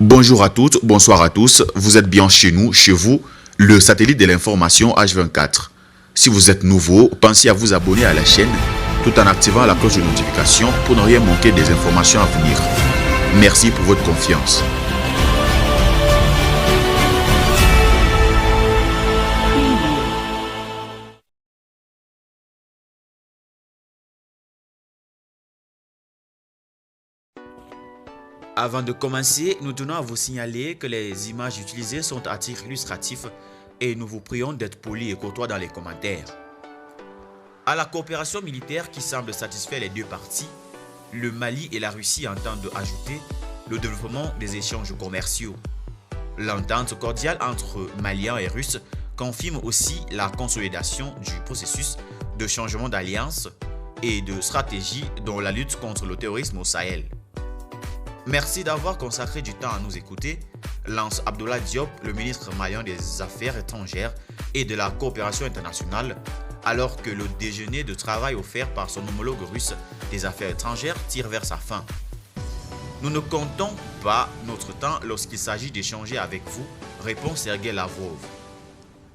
Bonjour à toutes, bonsoir à tous. Vous êtes bien chez nous, chez vous, le satellite de l'information H24. Si vous êtes nouveau, pensez à vous abonner à la chaîne tout en activant la cloche de notification pour ne rien manquer des informations à venir. Merci pour votre confiance. Avant de commencer, nous tenons à vous signaler que les images utilisées sont à titre illustratif et nous vous prions d'être polis et courtois dans les commentaires. À la coopération militaire qui semble satisfaire les deux parties, le Mali et la Russie entendent ajouter le développement des échanges commerciaux. L'entente cordiale entre Maliens et Russes confirme aussi la consolidation du processus de changement d'alliance et de stratégie dans la lutte contre le terrorisme au Sahel. Merci d'avoir consacré du temps à nous écouter, lance Abdoulaye Diop, le ministre malien des Affaires étrangères et de la coopération internationale, alors que le déjeuner de travail offert par son homologue russe des Affaires étrangères tire vers sa fin. Nous ne comptons pas notre temps lorsqu'il s'agit d'échanger avec vous, répond Sergueï Lavrov.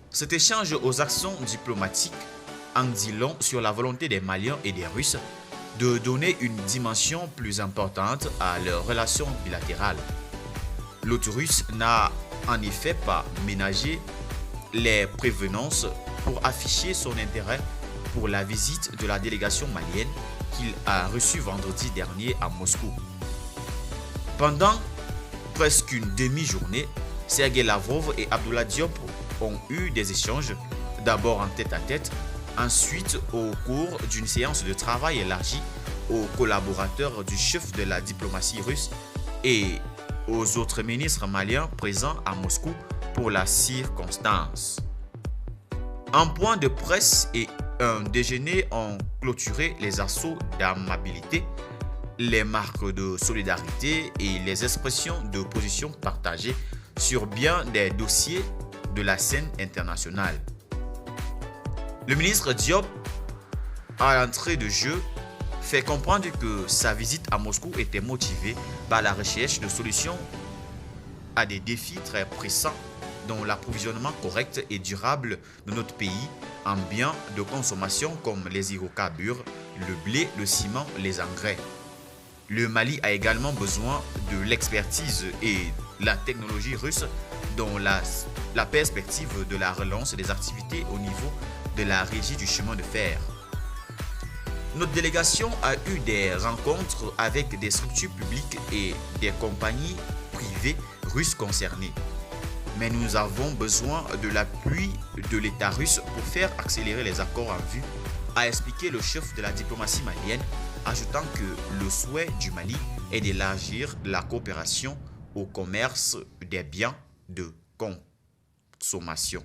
Cet échange aux accents diplomatiques en dit long sur la volonté des Maliens et des Russes de donner une dimension plus importante à leurs relations bilatérales. L'hôte russe n'a en effet pas ménagé les prévenances pour afficher son intérêt pour la visite de la délégation malienne qu'il a reçue vendredi dernier à Moscou. Pendant presque une demi-journée, Sergueï Lavrov et Abdoulaye Diop ont eu des échanges, d'abord en tête-à-tête, ensuite au cours d'une séance de travail élargie aux collaborateurs du chef de la diplomatie russe et aux autres ministres maliens présents à Moscou pour la circonstance. Un point de presse et un déjeuner ont clôturé les assauts d'amabilité, les marques de solidarité et les expressions de position partagées sur bien des dossiers de la scène internationale. Le ministre Diop, à l'entrée de jeu, fait comprendre que sa visite à Moscou était motivée par la recherche de solutions à des défis très pressants dont l'approvisionnement correct et durable de notre pays en biens de consommation comme les hydrocarbures, le blé, le ciment, les engrais. Le Mali a également besoin de l'expertise et la technologie russe dans la perspective de la relance des activités au niveau de la régie du chemin de fer. Notre délégation a eu des rencontres avec des structures publiques et des compagnies privées russes concernées. Mais nous avons besoin de l'appui de l'État russe pour faire accélérer les accords en vue, a expliqué le chef de la diplomatie malienne, ajoutant que le souhait du Mali est d'élargir la coopération au commerce des biens de consommation.